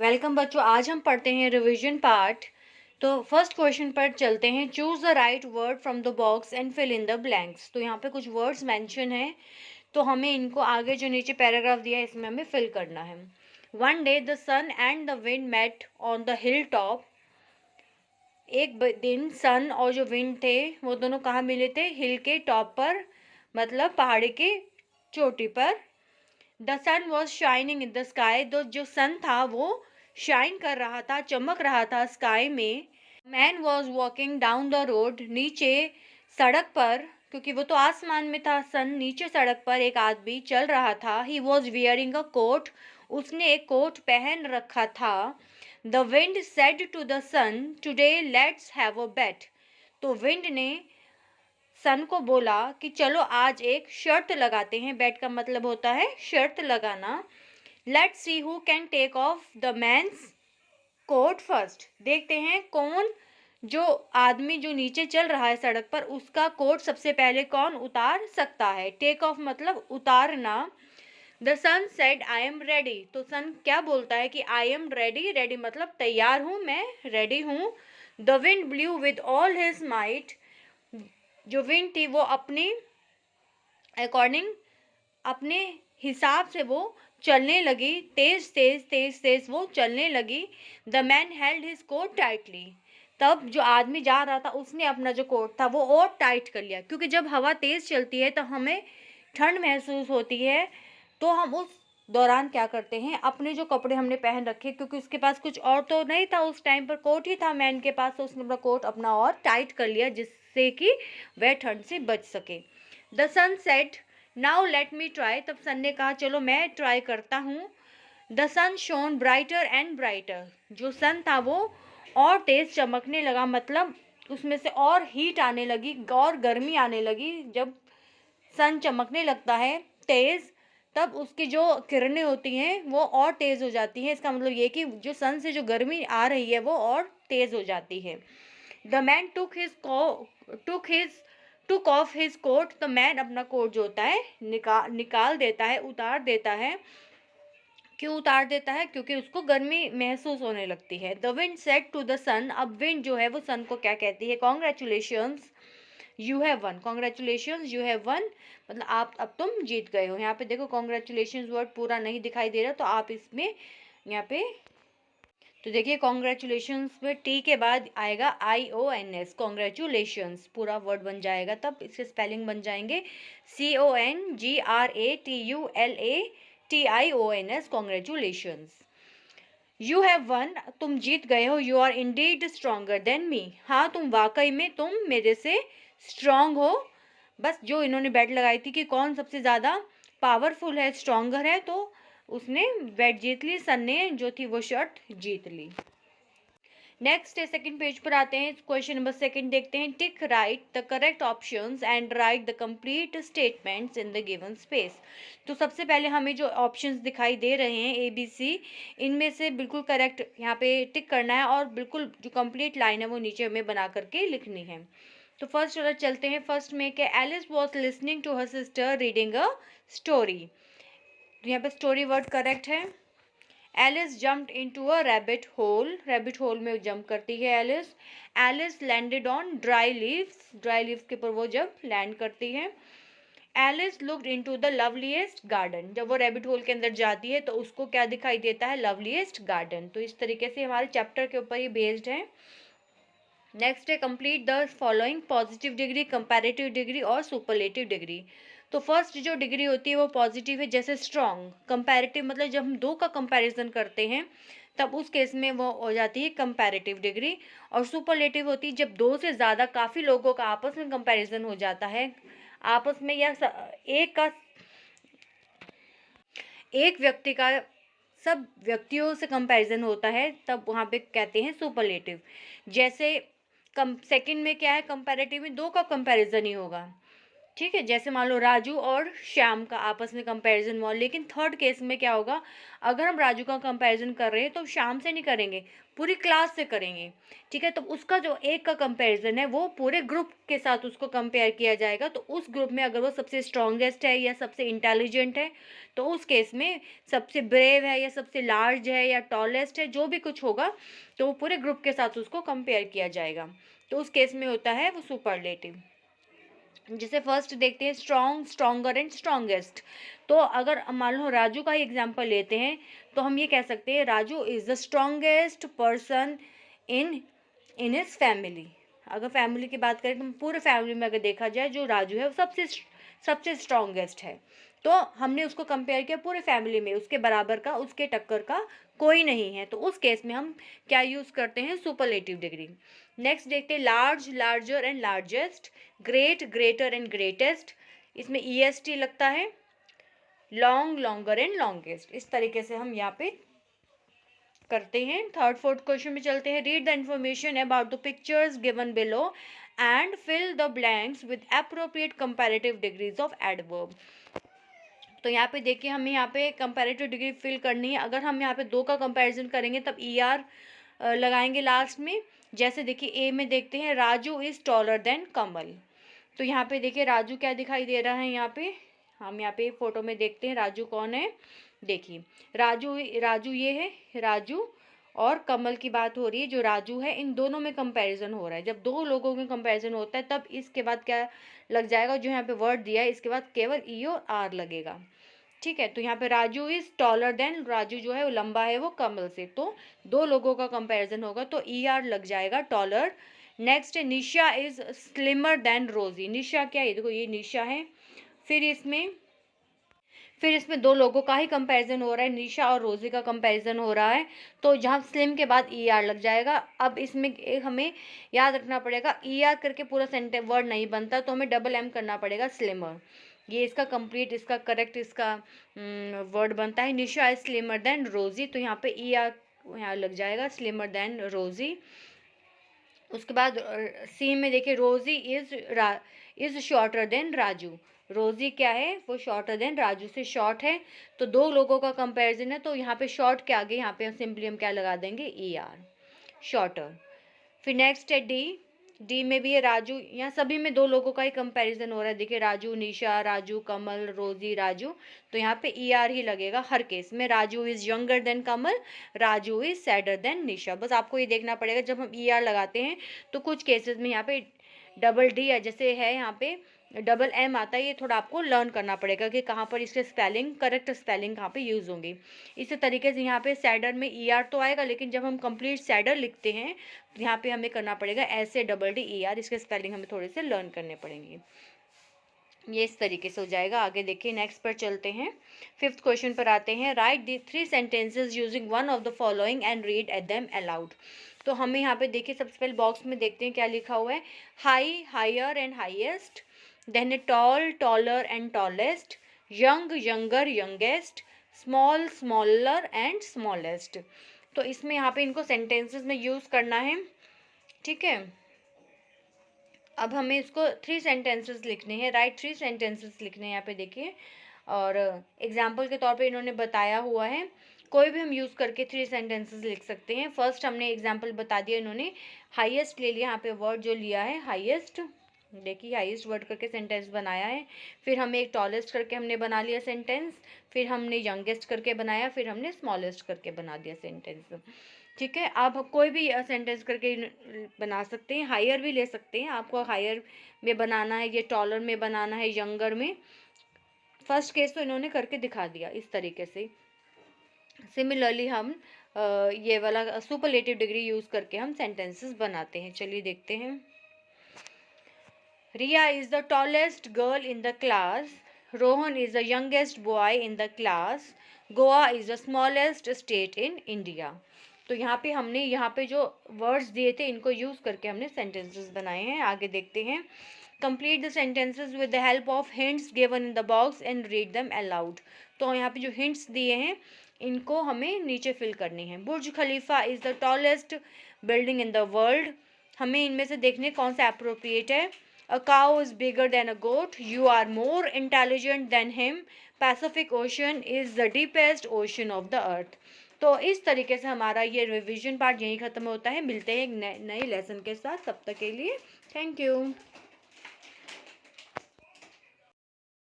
Welcome बच्चों, आज हम पढ़ते हैं रिवीजन पार्ट। तो फर्स्ट क्वेश्चन पर चलते हैं। Choose the right word from the box and fill in the blanks. तो यहाँ पे कुछ वर्ड्स मेंशन हैं, तो हमें इनको आगे जो नीचे पैराग्राफ दिया है इसमें हमें फिल करना है। One day the sun and the wind met on the hill top. एक दिन सन और जो विंड थे वो दोनों कहाँ मिले थे? हिल के टॉप पर, मतलब पहाड़ी के चोटी पर। The sun was shining in the sky. तो जो सन था वो शाइन कर रहा था, चमक रहा था स्काई में। Man was walking down the road. नीचे सड़क पर, क्योंकि वो तो आसमान में था सन, नीचे सड़क पर एक आदमी चल रहा था। He was wearing a coat. उसने एक कोट पहन रखा था। The wind said to the sun today let's have a bet. तो विंड ने सन को बोला कि चलो आज एक शर्त लगाते हैं। बेट का मतलब होता है शर्त लगाना। Let's see who can take off the man's coat first. देखते हैं कौन, जो आदमी जो नीचे चल रहा है सड़क पर, उसका कोट सबसे पहले कौन उतार सकता है। टेक ऑफ मतलब उतारना। The sun said I am ready. तो सन क्या बोलता है कि आई एम रेडी। रेडी मतलब तैयार हूँ, मैं रेडी हूँ। The wind blue with all his might. जो विंड थी वो अपनी अकॉर्डिंग, अपने हिसाब से वो चलने लगी। तेज तेज तेज तेज वो चलने लगी। The man held his coat tightly. तब जो आदमी जा रहा था उसने अपना जो कोट था वो और टाइट कर लिया, क्योंकि जब हवा तेज चलती है तो हमें ठंड महसूस होती है। तो हम उस दौरान क्या करते हैं, अपने जो कपड़े हमने पहन रखे, क्योंकि उसके पास कुछ और तो नहीं था उस टाइम पर, कोट ही था मैन के पास, तो उसने अपना कोट अपना और टाइट कर लिया जिससे कि वह ठंड से बच सके। The sun said now let me try. तब सन ने कहा चलो मैं ट्राई करता हूँ। The sun shone brighter and brighter. जो सन था वो और तेज चमकने लगा, मतलब उसमें से और हीट आने लगी और गर्मी आने लगी। जब सन चमकने लगता है तेज, तब उसकी जो किरणें होती हैं वो और तेज हो जाती हैं। इसका मतलब ये कि जो सन से जो गर्मी आ रही है वो और तेज हो जाती है। The man took off his coat. तो मैन अपना कोट जो होता है निकाल देता है, उतार देता है। क्यों उतार देता है? क्योंकि उसको गर्मी महसूस होने लगती है। The wind said to the sun. अब विंड जो है वो सन को क्या कहती है? Congratulations you have one. Congratulations you have one मतलब आप, अब तुम जीत गए हो। यहाँ पे देखो कॉन्ग्रेचुलेशंस वर्ड पूरा नहीं दिखाई दे रहा, तो आप इसमें यहाँ पे तो देखिए कॉन्ग्रेचुलेशंस में टी के बाद आएगा IONS। कॉन्ग्रेचुलेशंस पूरा वर्ड बन जाएगा, तब इसके स्पेलिंग बन जाएंगे CONGRATULATIONS। Congratulations. You have won. तुम जीत गए हो। You are indeed stronger than me. हाँ, तुम वाकई में तुम मेरे से स्ट्रॉन्ग हो। बस जो इन्होंने बेट लगाई थी कि कौन सबसे ज़्यादा पावरफुल है, स्ट्रॉन्गर है, तो उसने बेट जीत ली। सन ने जो थी वो शर्ट जीत ली। नेक्स्ट है, सेकंड पेज पर आते हैं। क्वेश्चन नंबर सेकंड देखते हैं। टिक right the correct options and right the complete statements in the given space. तो सबसे पहले हमें जो ऑप्शंस दिखाई दे रहे हैं ABC, इनमें से बिल्कुल करेक्ट यहाँ पे टिक करना है और बिल्कुल जो कंप्लीट लाइन है वो नीचे हमें बना करके लिखनी है। तो फर्स्ट वाला चलते हैं। फर्स्ट में क्या? Alice was listening to her sister reading a story. तो यहाँ पे स्टोरी वर्ड करेक्ट है। Alice jumped into a rabbit hole. Rabbit hole में जंप करती है Alice. Alice landed on dry leaves. Dry leaves के ऊपर वो जब लैंड करती है। Alice looked into the loveliest garden. जब वो रैबिट होल के अंदर जाती है तो उसको क्या दिखाई देता है? Loveliest garden. तो इस तरीके से हमारे चैप्टर के ऊपर ये बेस्ड है। नेक्स्ट है, complete the following positive degree, comparative degree और सुपरलेटिव डिग्री। तो फर्स्ट जो डिग्री होती है वो पॉजिटिव है, जैसे स्ट्रॉन्ग। कंपैरेटिव मतलब जब हम दो का कंपैरिजन करते हैं तब उस केस में वो हो जाती है कंपैरेटिव डिग्री। और सुपरलेटिव होती है जब दो से ज़्यादा काफ़ी लोगों का आपस में कंपैरिजन हो जाता है, आपस में, या एक व्यक्ति का सब व्यक्तियों से कंपैरिजन होता है, तब वहाँ पे कहते हैं सुपरलेटिव। जैसे सेकंड में क्या है? कंपैरेटिव में दो का कंपैरिजन ही होगा। ठीक है, जैसे मान लो राजू और श्याम का आपस में कंपैरिजन हुआ, लेकिन थर्ड केस में क्या होगा, अगर हम राजू का कंपैरिजन कर रहे हैं तो श्याम से नहीं करेंगे, पूरी क्लास से करेंगे। ठीक है, तो उसका जो एक का कंपैरिजन है वो पूरे ग्रुप के साथ उसको कंपेयर किया जाएगा। तो उस ग्रुप में अगर वो सबसे स्ट्रॉन्गेस्ट है या सबसे इंटेलिजेंट है, तो उस केस में सबसे ब्रेव है या सबसे लार्ज है या टॉलेस्ट है, जो भी कुछ होगा, तो वो पूरे ग्रुप के साथ उसको कंपेयर किया जाएगा। तो उस केस में होता है वो सुपरलेटिव। जैसे फर्स्ट देखते हैं स्ट्रॉन्ग, स्ट्रॉन्गर एंड स्ट्रॉन्गेस्ट। तो अगर मान लो राजू का ही एग्जांपल लेते हैं, तो हम ये कह सकते हैं Raju is the strongest person in in his family. अगर फैमिली की बात करें तो पूरे फैमिली में अगर देखा जाए, जो राजू है वो सबसे स्ट्रॉन्गेस्ट है। तो हमने उसको कंपेयर किया पूरे फैमिली में, उसके बराबर का, उसके टक्कर का कोई नहीं है। तो उस केस में हम क्या यूज़ करते हैं, सुपरलेटिव डिग्री। नेक्स्ट देखते हैं large, larger and largest, great, greater and greatest. इसमें EST लगता है, लॉन्ग, लॉन्गर एंड लॉन्गेस्ट। इस तरीके से हम यहाँ पे करते हैं। थर्ड फोर्थ क्वेश्चन में चलते हैं। Read the information about the pictures given below and fill the blanks with appropriate comparative degrees of adverb. तो यहाँ पे देखिए हमें यहाँ पे कंपैरेटिव डिग्री फिल करनी है। अगर हम यहाँ पे दो का कंपैरिजन करेंगे तब ER लगाएंगे लास्ट में। जैसे देखिए ए में देखते हैं राजू इज टॉलर देन कमल। तो यहाँ पे देखिए राजू क्या दिखाई दे रहा है, यहाँ पे हम यहाँ पे फोटो में देखते हैं राजू कौन है। देखिए राजू राजू ये है राजू, और कमल की बात हो रही है, जो राजू है। इन दोनों में कंपैरिजन हो रहा है। जब दो लोगों में कंपैरिजन होता है तब इसके बाद क्या लग जाएगा, जो यहाँ पे वर्ड दिया है इसके बाद केवल E और R लगेगा। ठीक है, तो यहाँ पे Raju is taller than, Raju जो है वो लंबा है वो कमल से, तो दो लोगों का कंपैरिजन होगा तो ER लग जाएगा, टॉलर। नेक्स्ट है निशा इज स्लिमर देन रोजी। निशा क्या है, देखो ये निशा है। फिर इसमें दो लोगों का ही कंपैरिजन हो रहा है, निशा और रोजी का कंपैरिजन हो रहा है, तो जहाँ स्लिम के बाद ER लग जाएगा। अब इसमें हमें याद रखना पड़ेगा, ER करके पूरा सेंटेंस वर्ड नहीं बनता, तो हमें डबल M करना पड़ेगा, स्लिमर। ये इसका कंप्लीट, इसका करेक्ट, इसका वर्ड बनता है निशा इज स्लिमर देन रोजी। तो यहाँ पे ER यहाँ लग जाएगा, स्लिमर देन रोजी। उसके बाद सी में देखिए रोजी इज शॉर्टर देन राजू। रोजी क्या है, वो शॉर्टर देन राजू से शॉर्ट है। तो दो लोगों का कंपैरिजन है, तो यहाँ पे शॉर्ट के आगे यहाँ पे सिंपली हम क्या लगा देंगे, ER, शॉर्टर। फिर नेक्स्ट है डी में भी है राजू। यहाँ सभी में दो लोगों का ही कंपैरिजन हो रहा है। देखिए राजू, निशा, राजू, कमल, रोजी, राजू। तो यहाँ पे ER ही लगेगा हर केस में। Raju is younger than Kamal, Raju is sadder than Nisha. बस आपको ये देखना पड़ेगा जब हम ER लगाते हैं तो कुछ केसेस में यहाँ पे डबल D या जैसे है यहाँ पे डबल M आता है, ये थोड़ा आपको लर्न करना पड़ेगा कि कहाँ पर इसके स्पेलिंग, करेक्ट स्पेलिंग कहाँ पे यूज़ होंगी। इसी तरीके से यहाँ पे सैडर में ER तो आएगा, लेकिन जब हम कंप्लीट सैडर लिखते हैं तो यहाँ पे हमें करना पड़ेगा ऐसे डबल D ER, इसके स्पेलिंग हमें थोड़े से लर्न करने पड़ेंगे। ये इस तरीके से हो जाएगा। आगे देखिए नेक्स्ट पर चलते हैं। फिफ्थ क्वेश्चन पर आते हैं। Right the 3 sentences using one of the following and read at them allowed. तो हमें यहाँ पे देखिए सबसे पहले बॉक्स में देखते हैं क्या लिखा हुआ है। High, higher and highest, then tall, taller and tallest, young, younger, youngest, small, smaller and smallest. तो इसमें यहाँ पे इनको सेंटेंसेस में यूज़ करना है। ठीक है, अब हमें इसको 3 सेंटेंसेस लिखने हैं, राइट 3 सेंटेंसेस लिखने हैं यहाँ पे देखिए। और एग्जाम्पल के तौर पे इन्होंने बताया हुआ है, कोई भी हम यूज़ करके 3 सेंटेंसेस लिख सकते हैं। फर्स्ट हमने एग्जाम्पल बता दिया, इन्होंने हाईएस्ट ले लिया, यहाँ पे वर्ड जो लिया है हाईएस्ट, देखिए हाईएस्ट वर्ड करके सेंटेंस बनाया है। फिर हमें एक टॉलेस्ट करके हमने बना लिया सेंटेंस, फिर हमने यंगेस्ट करके बनाया, फिर हमने स्मॉलेस्ट करके बना दिया सेंटेंस। ठीक है, आप कोई भी सेंटेंस करके बना सकते हैं, हायर भी ले सकते हैं। आपको हायर में बनाना है, ये टॉलर में बनाना है, यंगर में। फर्स्ट केस तो इन्होंने करके दिखा दिया इस तरीके से। सिमिलरली हम ये वाला सुपरलेटिव डिग्री यूज़ करके हम सेंटेंसेस बनाते हैं। चलिए देखते हैं। Riya is the tallest girl in the class, Rohan is the youngest boy in the class, Goa is the smallest state in India. तो यहाँ पे हमने यहाँ पे जो वर्ड्स दिए थे इनको यूज़ करके हमने सेंटेंसेस बनाए हैं। आगे देखते हैं। Complete the sentences with the help of hints given in the box and read them allowed. तो यहाँ पे जो हिंट्स दिए हैं इनको हमें नीचे फिल करनी है। Burj Khalifa is the tallest building in the world. हमें इनमें से देखने कौन सा अप्रोप्रिएट है। A cow is bigger than a goat. You are more intelligent than him. Pacific Ocean is the deepest ocean of the earth. तो इस तरीके से हमारा ये रिवीजन पार्ट यहीं ख़त्म होता है। मिलते हैं एक नए लेसन के साथ, तब तक के लिए थैंक यू।